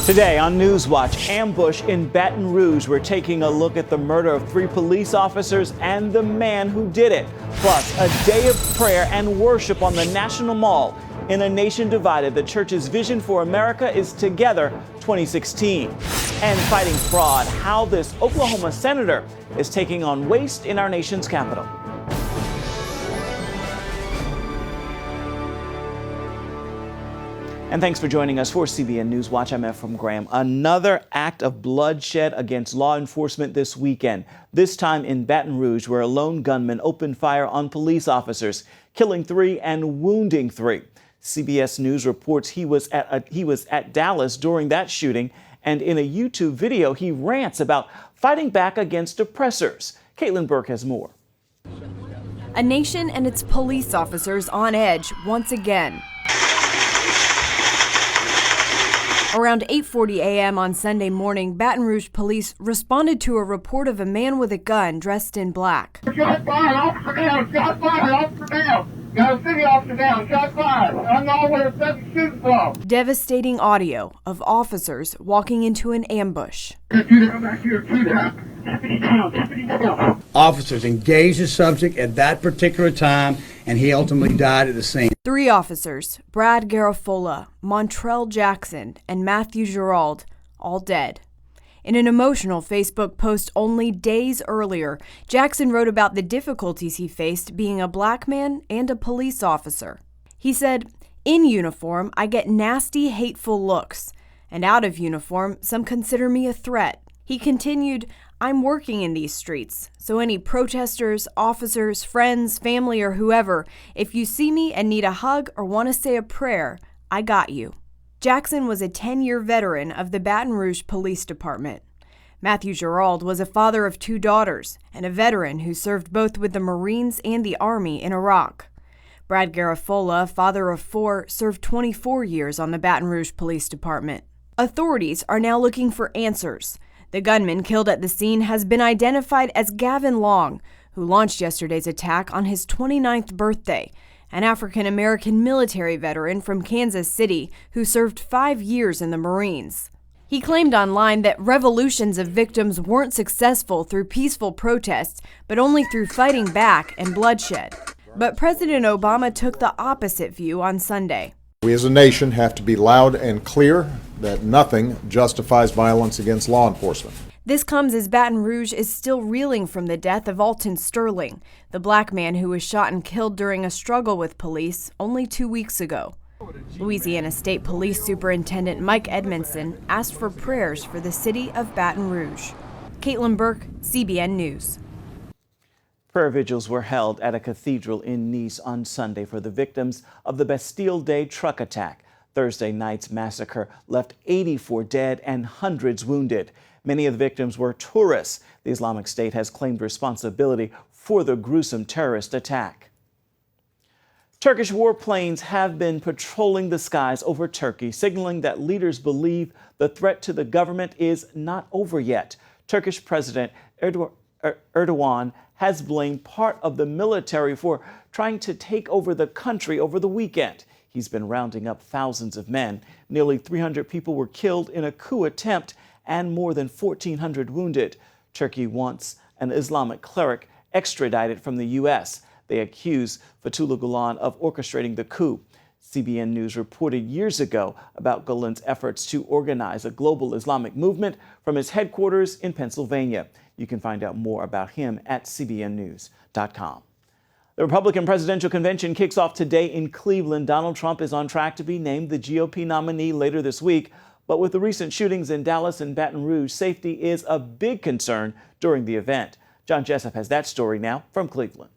Today on NewsWatch, ambush in Baton Rouge. We're taking a look at the murder of 3 police officers and the man who did it. Plus, a day of prayer and worship on the National Mall. In a nation divided, the church's vision for America is Together 2016. And fighting fraud, how this Oklahoma senator is taking on waste in our nation's capital. And thanks for joining us for CBN NewsWatch. I'm Ephraim Graham. Another act of bloodshed against law enforcement this weekend, this time in Baton Rouge, where a lone gunman opened fire on police officers, killing 3 and wounding 3. CBS News reports he was at Dallas during that shooting, and in a YouTube video, he rants about fighting back against oppressors. Caitlin Burke has more. A nation and its police officers on edge once again. Around 8:40 a.m. on Sunday morning, Baton Rouge police responded to a report of a man with a gun dressed in black. Shot fired, officer down, shot fired, officer down. Got a city officer down, shot fired. I don't know where the shooting from. Devastating audio of officers walking into an ambush. Officers engaged the subject at that particular time, and he ultimately died at the scene. 3 officers, Brad Garofalo, Montrell Jackson, and Matthew Gerald, all dead. In an emotional Facebook post only days earlier, Jackson wrote about the difficulties he faced being a black man and a police officer. He said, "In uniform, I get nasty, hateful looks, and out of uniform, some consider me a threat." He continued, "I'm working in these streets, so any protesters, officers, friends, family, or whoever, if you see me and need a hug or want to say a prayer, I got you." Jackson was a 10-year veteran of the Baton Rouge Police Department. Matthew Gerald was a father of 2 daughters and a veteran who served both with the Marines and the Army in Iraq. Brad Garofalo, father of 4, served 24 years on the Baton Rouge Police Department. Authorities are now looking for answers. The gunman killed at the scene has been identified as Gavin Long, who launched yesterday's attack on his 29th birthday, an African-American military veteran from Kansas City who served 5 years in the Marines. He claimed online that revolutions of victims weren't successful through peaceful protests, but only through fighting back and bloodshed. But President Obama took the opposite view on Sunday. We as a nation have to be loud and clear that nothing justifies violence against law enforcement. This comes as Baton Rouge is still reeling from the death of Alton Sterling, the black man who was shot and killed during a struggle with police only 2 weeks ago. Louisiana State Police Superintendent Mike Edmondson asked for prayers for the city of Baton Rouge. Caitlin Burke, CBN News. Prayer vigils were held at a cathedral in Nice on Sunday for the victims of the Bastille Day truck attack. Thursday night's massacre left 84 dead and hundreds wounded. Many of the victims were tourists. The Islamic State has claimed responsibility for the gruesome terrorist attack. Turkish warplanes have been patrolling the skies over Turkey, signaling that leaders believe the threat to the government is not over yet. Turkish President Erdogan has blamed part of the military for trying to take over the country over the weekend. He's been rounding up thousands of men. Nearly 300 people were killed in a coup attempt and more than 1,400 wounded. Turkey wants an Islamic cleric extradited from the U.S. They accuse Fethullah Gulen of orchestrating the coup. CBN News reported years ago about Gulen's efforts to organize a global Islamic movement from his headquarters in Pennsylvania. You can find out more about him at cbnnews.com. The Republican presidential convention kicks off today in Cleveland. Donald Trump is on track to be named the GOP nominee later this week. But with the recent shootings in Dallas and Baton Rouge, safety is a big concern during the event. John Jessup has that story now from Cleveland.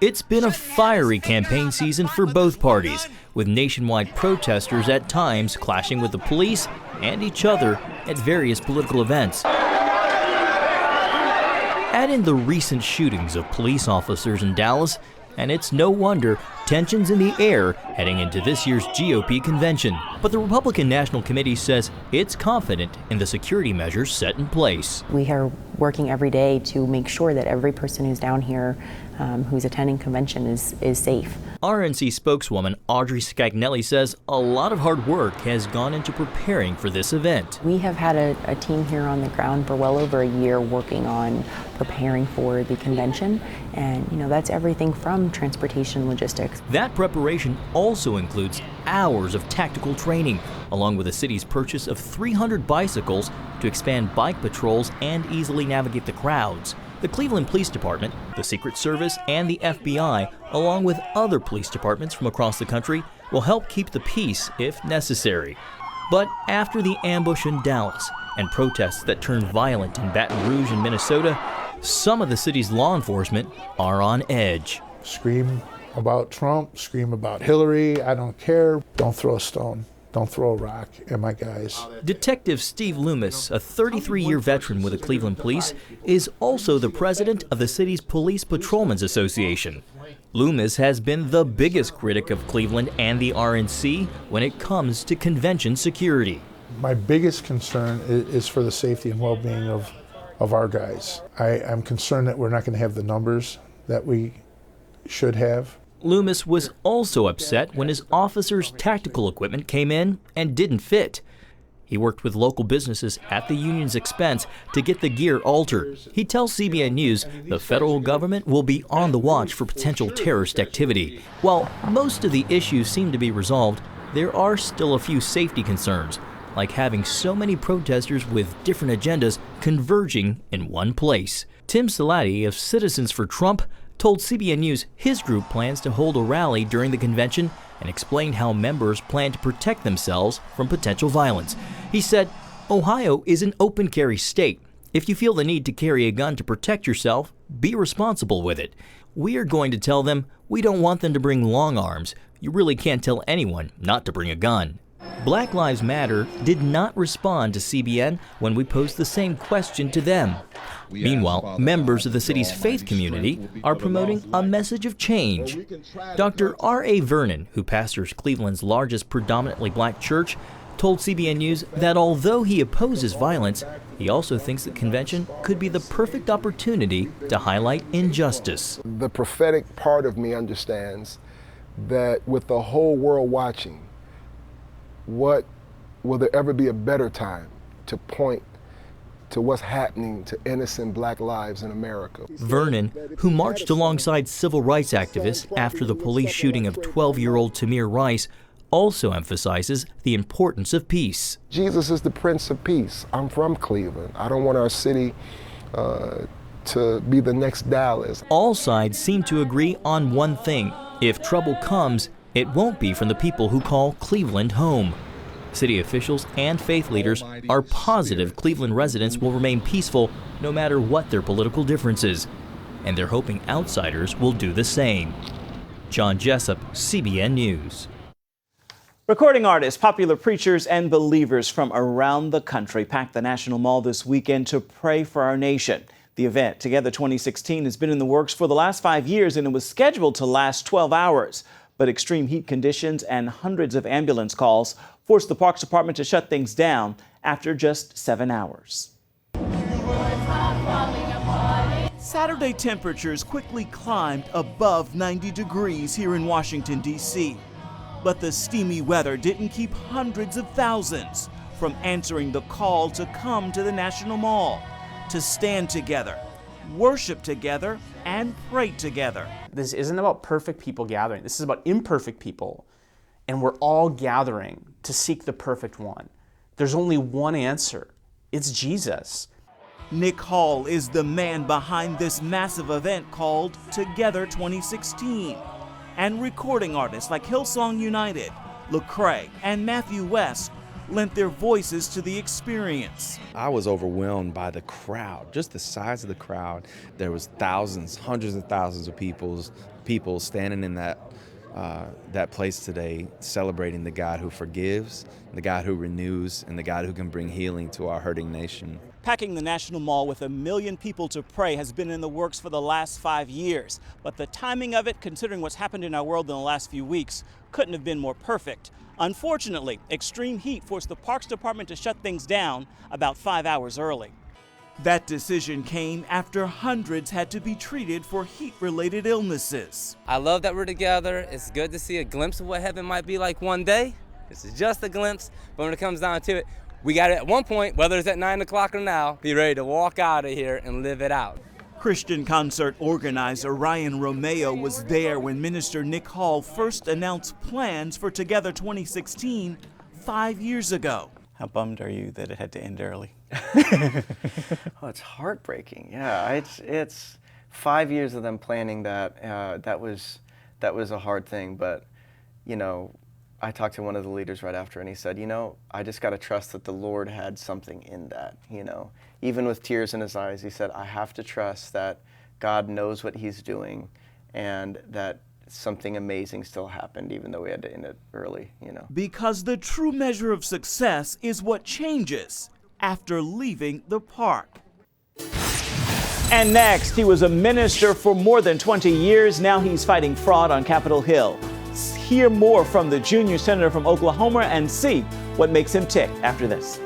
It's been a fiery campaign season for both parties, with nationwide protesters at times clashing with the police and each other at various political events. Add in the recent shootings of police officers in Dallas, and it's no wonder tensions in the air heading into this year's GOP convention. But the Republican National Committee says it's confident in the security measures set in place. We are working every day to make sure that every person who's down here who's attending convention is safe. RNC spokeswoman Audrey Scagnelli says a lot of hard work has gone into preparing for this event. We have had a team here on the ground for well over a year working on preparing for the convention, and that's everything from transportation logistics. That preparation also includes hours of tactical training, along with the city's purchase of 300 bicycles to expand bike patrols and easily navigate the crowds. The Cleveland Police Department, the Secret Service, and the FBI, along with other police departments from across the country, will help keep the peace if necessary. But after the ambush in Dallas and protests that turned violent in Baton Rouge and Minnesota, some of the city's law enforcement are on edge. Scream about Trump, scream about Hillary, I don't care. Don't throw a stone. Don't throw a rock at my guys. Detective Steve Loomis, a 33-year veteran with the Cleveland Police, is also the president of the city's Police Patrolmen's Association. Loomis has been the biggest critic of Cleveland and the RNC when it comes to convention security. My biggest concern is for the safety and well-being of our guys. I'm concerned that we're not going to have the numbers that we should have. Loomis was also upset when his officers' tactical equipment came in and didn't fit. He worked with local businesses at the union's expense to get the gear altered. He tells CBN News the federal government will be on the watch for potential terrorist activity. While most of the issues seem to be resolved, there are still a few safety concerns, like having so many protesters with different agendas converging in one place. Tim Salati of Citizens for Trump told CBN News his group plans to hold a rally during the convention and explained how members plan to protect themselves from potential violence. He said, "Ohio is an open carry state. If you feel the need to carry a gun to protect yourself, be responsible with it. We are going to tell them we don't want them to bring long arms. You really can't tell anyone not to bring a gun." Black Lives Matter did not respond to CBN when we posed the same question to them. Meanwhile, members of the city's faith community are promoting a message of change. Dr. R.A. Vernon, who pastors Cleveland's largest predominantly black church, told CBN News that although he opposes violence, he also thinks the convention could be the perfect opportunity to highlight injustice. The prophetic part of me understands that with the whole world watching, will there ever be a better time to point to what's happening to innocent black lives in America? Vernon, who marched alongside civil rights activists after the police shooting of 12-year-old Tamir Rice, also emphasizes the importance of peace. Jesus is the Prince of Peace. I'm from Cleveland. I don't want our city to be the next Dallas. All sides seem to agree on one thing. If trouble comes, it won't be from the people who call Cleveland home. City officials and faith leaders are positive Cleveland residents will remain peaceful no matter what their political differences, and they're hoping outsiders will do the same. John Jessup, CBN News. Recording artists, popular preachers, and believers from around the country packed the National Mall this weekend to pray for our nation. The event, Together 2016, has been in the works for the last 5 years, and it was scheduled to last 12 hours. But extreme heat conditions and hundreds of ambulance calls forced the Parks Department to shut things down after just 7 hours. Saturday temperatures quickly climbed above 90 degrees here in Washington, D.C. But the steamy weather didn't keep hundreds of thousands from answering the call to come to the National Mall, to stand together, worship together, and pray together. This isn't about perfect people gathering. This is about imperfect people, and we're all gathering to seek the perfect one. There's only one answer. It's Jesus. Nick Hall is the man behind this massive event called Together 2016. And recording artists like Hillsong United, Lecrae, and Matthew West lent their voices to the experience. I was overwhelmed by the crowd, just the size of the crowd. There was thousands, hundreds of thousands of people standing in that that place today, celebrating the God who forgives, the God who renews, and the God who can bring healing to our hurting nation. Packing the National Mall with 1 million people to pray has been in the works for the last 5 years. But the timing of it, considering what's happened in our world in the last few weeks, couldn't have been more perfect. Unfortunately, extreme heat forced the Parks Department to shut things down about 5 hours early. That decision came after hundreds had to be treated for heat-related illnesses. I love that we're together. It's good to see a glimpse of what heaven might be like one day. This is just a glimpse, but when it comes down to it, we got it at one point, whether it's at 9 o'clock or now, be ready to walk out of here and live it out. Christian concert organizer Ryan Romeo was there when Minister Nick Hall first announced plans for Together 2016 5 years ago. How bummed are you that it had to end early? Oh, it's heartbreaking. Yeah, it's 5 years of them planning that. That was a hard thing. But, you know, I talked to one of the leaders right after, and he said, you know, I just got to trust that the Lord had something in that. You know, even with tears in his eyes, he said, I have to trust that God knows what he's doing, and that something amazing still happened, even though we had to end it early, you know. Because the true measure of success is what changes after leaving the park. And next, he was a minister for more than 20 years. Now he's fighting fraud on Capitol Hill. Hear more from the junior senator from Oklahoma and see what makes him tick after this.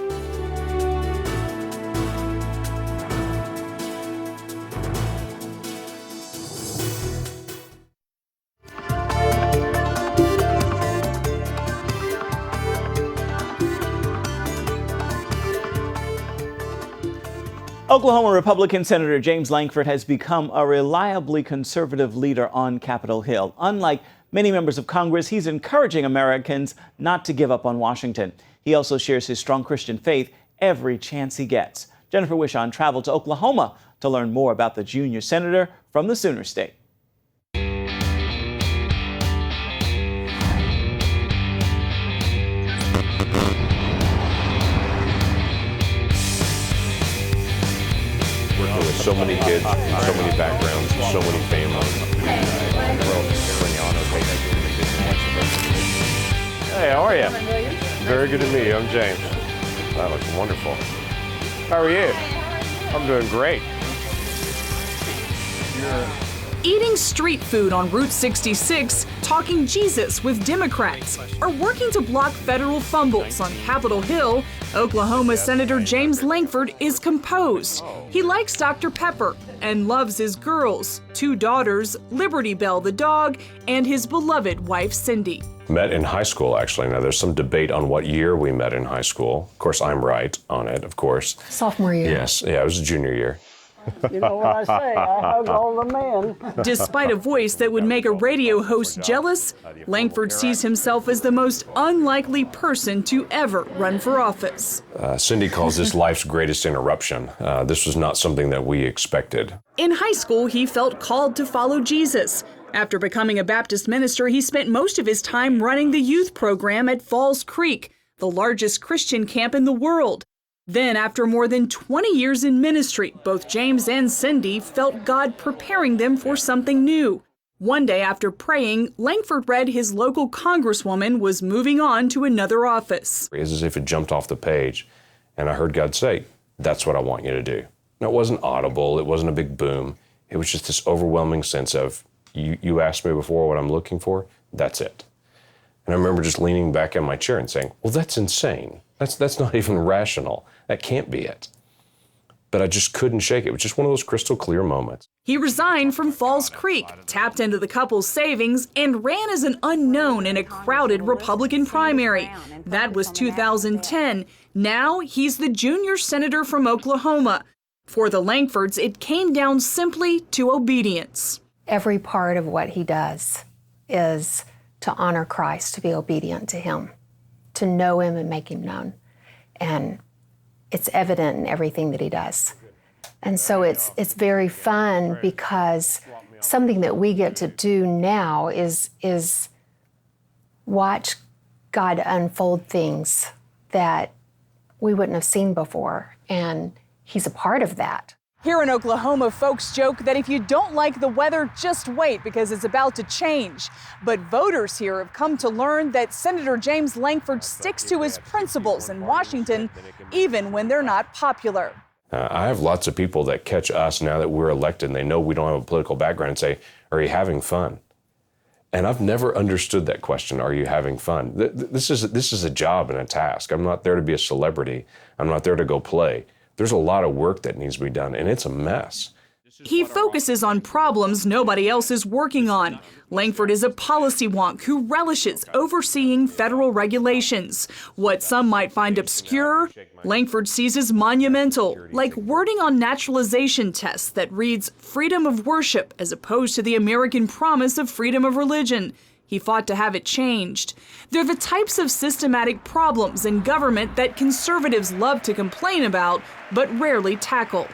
Oklahoma Republican Senator James Lankford has become a reliably conservative leader on Capitol Hill. Unlike many members of Congress, he's encouraging Americans not to give up on Washington. He also shares his strong Christian faith every chance he gets. Jennifer Wishon traveled to Oklahoma to learn more about the junior senator from the Sooner State. So many kids, so many backgrounds, so many families. Hey, how are you? Very good to meet you. I'm James. That looks wonderful. How are you? I'm doing great. Eating street food on Route 66, talking Jesus with Democrats, or working to block federal fumbles on Capitol Hill, Oklahoma Senator James Lankford is composed. He likes Dr. Pepper and loves his girls, 2 daughters, Liberty Bell the dog, and his beloved wife Cindy. Met in high school, actually. Now, there's some debate on what year we met in high school. Of course, I'm right on it, of course. Sophomore year. Yes, yeah, it was a junior year. You know what I say, I hug all the men. Despite a voice that would make a radio host jealous, Lankford sees himself as the most unlikely person to ever run for office. Cindy calls this life's greatest interruption. This was not something that we expected. In high school, he felt called to follow Jesus. After becoming a Baptist minister, he spent most of his time running the youth program at Falls Creek, the largest Christian camp in the world. Then, after more than 20 years in ministry, both James and Cindy felt God preparing them for something new. One day after praying, Lankford read his local congresswoman was moving on to another office. It's as if it jumped off the page, and I heard God say, that's what I want you to do. Now, it wasn't audible, it wasn't a big boom. It was just this overwhelming sense of, you asked me before what I'm looking for, that's it. And I remember just leaning back in my chair and saying, well, that's insane. That's not even rational. That can't be it. But I just couldn't shake it. It was just one of those crystal clear moments. He resigned from Falls Creek, tapped into the couple's savings, and ran as an unknown in a crowded Republican primary. That was 2010. Now he's the junior senator from Oklahoma. For the Lankfords, it came down simply to obedience. Every part of what he does is to honor Christ, to be obedient to him, to know him and make him known. And it's evident in everything that he does. And so it's very fun, because something that we get to do now is watch God unfold things that we wouldn't have seen before. And he's a part of that. Here in Oklahoma, folks joke that if you don't like the weather, just wait because it's about to change. But voters here have come to learn that Senator James Lankford sticks to his principles in Washington, even when they're not popular. I have lots of people that catch us now that we're elected and they know we don't have a political background and say, are you having fun? And I've never understood that question, are you having fun? This is a job and a task. I'm not there to be a celebrity. I'm not there to go play. There's a lot of work that needs to be done, and it's a mess. He focuses on problems nobody else is working on. Lankford is a policy wonk who relishes overseeing federal regulations. What some might find obscure, Lankford sees as monumental, like wording on naturalization tests that reads freedom of worship as opposed to the American promise of freedom of religion. He fought to have it changed. They're the types of systematic problems in government that conservatives love to complain about, but rarely tackle.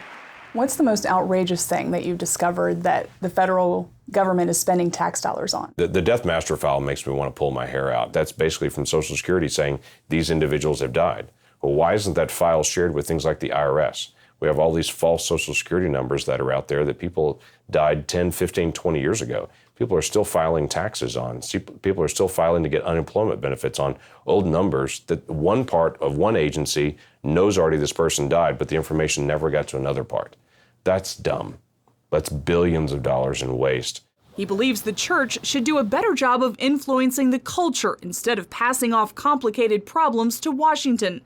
What's the most outrageous thing that you've discovered that the federal government is spending tax dollars on? The death master file makes me want to pull my hair out. That's basically from Social Security saying these individuals have died. Well, why isn't that file shared with things like the IRS? We have all these false Social Security numbers that are out there that people died 10, 15, 20 years ago. People are still filing taxes on. People are still filing to get unemployment benefits on old numbers that one part of one agency knows already this person died, but the information never got to another part. That's dumb. That's billions of dollars in waste. He believes the church should do a better job of influencing the culture instead of passing off complicated problems to Washington.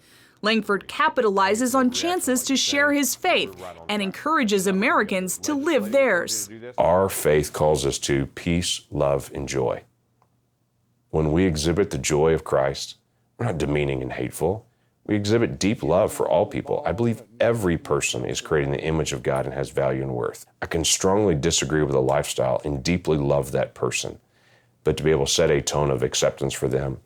Lankford capitalizes on chances to share his faith and encourages Americans to live theirs. Our faith calls us to peace, love, and joy. When we exhibit the joy of Christ, we're not demeaning and hateful. We exhibit deep love for all people. I believe every person is creating the image of God and has value and worth. I can strongly disagree with a lifestyle and deeply love that person, but to be able to set a tone of acceptance for them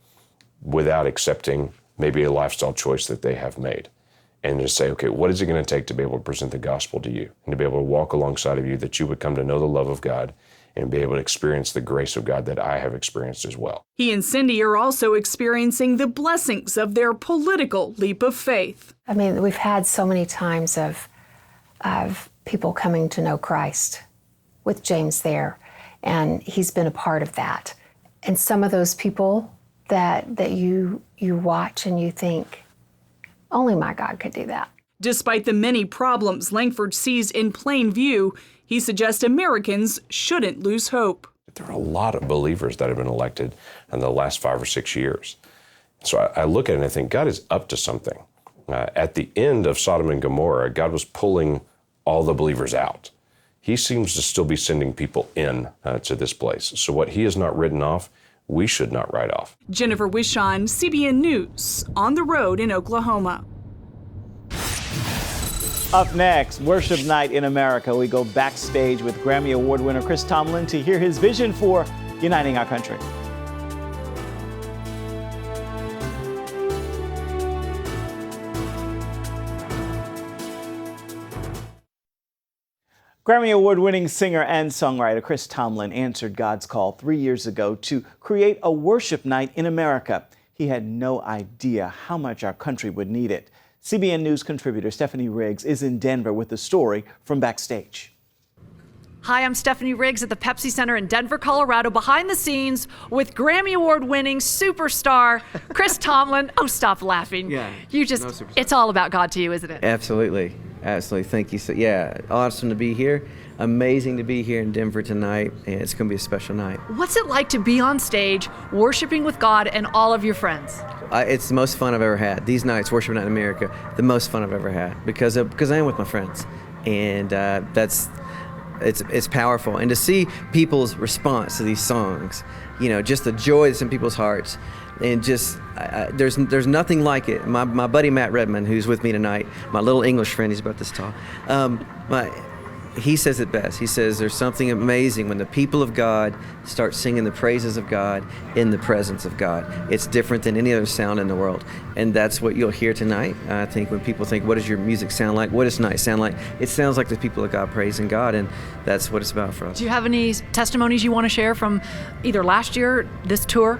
without accepting maybe a lifestyle choice that they have made, and just say, okay, what is it going to take to be able to present the gospel to you and to be able to walk alongside of you that you would come to know the love of God and be able to experience the grace of God that I have experienced as well. He and Cindy are also experiencing the blessings of their political leap of faith. I mean, we've had so many times of people coming to know Christ with James there, and he's been a part of that. And some of those people that you watch and you think, only my God could do that. Despite the many problems Lankford sees in plain view, he suggests Americans shouldn't lose hope. There are a lot of believers that have been elected in the last 5 or 6 years. So I look at it and I think God is up to something. At the end of Sodom and Gomorrah, God was pulling all the believers out. He seems to still be sending people in to this place. So what he has not written off, we should not write off. Jennifer Wishon, CBN News, on the road in Oklahoma. Up next, Worship Night in America. We go backstage with Grammy Award winner Chris Tomlin to hear his vision for uniting our country. Grammy Award-winning singer and songwriter Chris Tomlin answered God's call 3 years ago to create a worship night in America. He had no idea how much our country would need it. CBN News contributor Stephanie Riggs is in Denver with the story from backstage. Hi, I'm Stephanie Riggs at the Pepsi Center in Denver, Colorado, behind the scenes with Grammy Award-winning superstar Chris Tomlin. Oh, stop laughing. Yeah. It's all about God to you, isn't it? Absolutely. Absolutely. Thank you. So, yeah, awesome to be here. Amazing to be here in Denver tonight, and it's going to be a special night. What's it like to be on stage, worshiping with God and all of your friends? It's the most fun I've ever had. These nights, Worship Night in America, the most fun I've ever had because I am with my friends, and it's powerful. And to see people's response to these songs, you know, just the joy that's in people's hearts, and just there's nothing like it. My buddy Matt Redman, who's with me tonight, my little English friend, he's about this tall. He says it best. He says there's something amazing when the people of God start singing the praises of God in the presence of God. It's different than any other sound in the world. And that's what you'll hear tonight. I think when people think, what does your music sound like? What does tonight sound like? It sounds like the people of God praising God, and that's what it's about for us. Do you have any testimonies you want to share from either last year or this tour?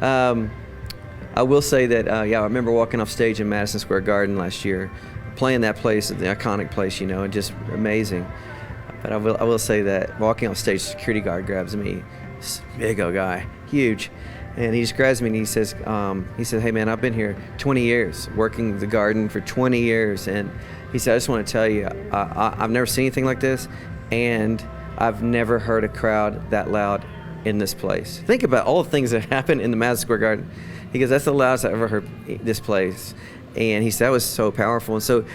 I will say that, I remember walking off stage in Madison Square Garden last year, playing that place, the iconic place, you know, and just amazing. But I will say that walking on stage, security guard grabs me, this big old guy, huge, and he just grabs me and he says, "Hey man, I've been here 20 years, working the garden for 20 years, and he said, I just want to tell you, I've never seen anything like this, and I've never heard a crowd that loud in this place. Think about all the things that happened in the Madison Square Garden." He goes, "That's the loudest I've ever heard this place," and he said that was so powerful. And so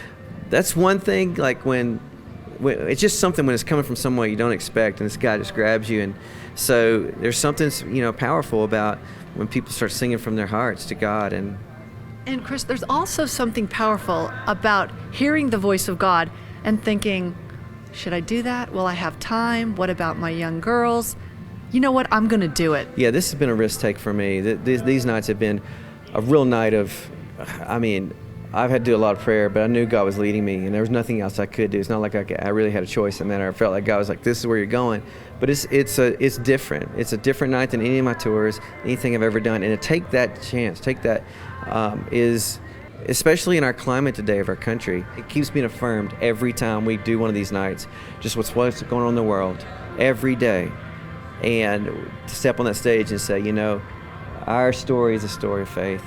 that's one thing, like when it's just something when it's coming from somewhere you don't expect, and this guy just grabs you. And so there's something, you know, powerful about when people start singing from their hearts to God. And Chris, there's also something powerful about hearing the voice of God and thinking, should I do that? Will I have time? What about my young girls? You know what? I'm going to do it. Yeah, this has been a risk take for me. These nights have been a real night of, I mean, I've had to do a lot of prayer, but I knew God was leading me, and there was nothing else I could do. It's not like I really had a choice in that. I felt like God was like, "This is where you're going." But it's different. It's a different night than any of my tours, anything I've ever done. And to take that chance, is, especially in our climate today of our country, it keeps being affirmed every time we do one of these nights, just what's going on in the world every day. And to step on that stage and say, you know, our story is a story of faith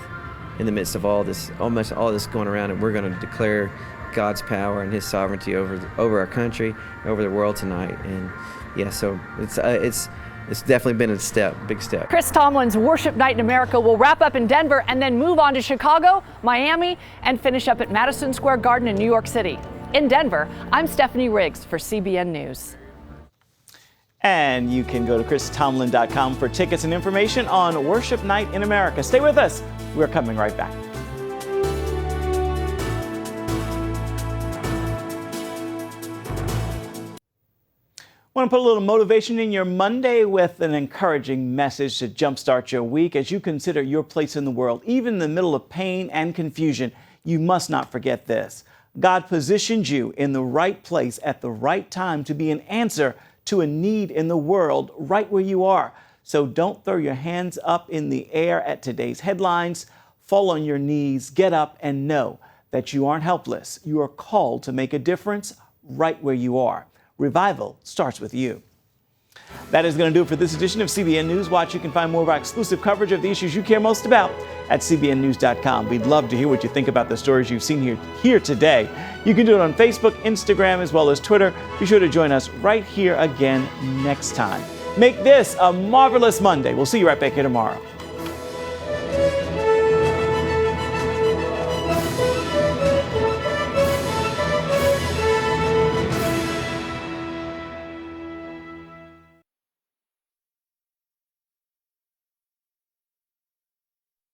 in the midst of all this, almost all this going around, and we're going to declare God's power and His sovereignty over our country, over the world tonight. And yeah, so it's definitely been a big step. Chris Tomlin's Worship Night in America will wrap up in Denver and then move on to Chicago, Miami, and finish up at Madison Square Garden in New York City. In Denver, I'm Stephanie Riggs for CBN News. And you can go to christomlin.com for tickets and information on Worship Night in America. Stay with us. We're coming right back. Want to put a little motivation in your Monday with an encouraging message to jumpstart your week as you consider your place in the world. Even in the middle of pain and confusion, you must not forget this. God positioned you in the right place at the right time to be an answer to a need in the world right where you are. So don't throw your hands up in the air at today's headlines. Fall on your knees, get up, and know that you aren't helpless. You are called to make a difference right where you are. Revival starts with you. That is going to do it for this edition of CBN NewsWatch. You can find more of our exclusive coverage of the issues you care most about at cbnnews.com. We'd love to hear what you think about the stories you've seen here today. You can do it on Facebook, Instagram, as well as Twitter. Be sure to join us right here again next time. Make this a marvelous Monday. We'll see you right back here tomorrow.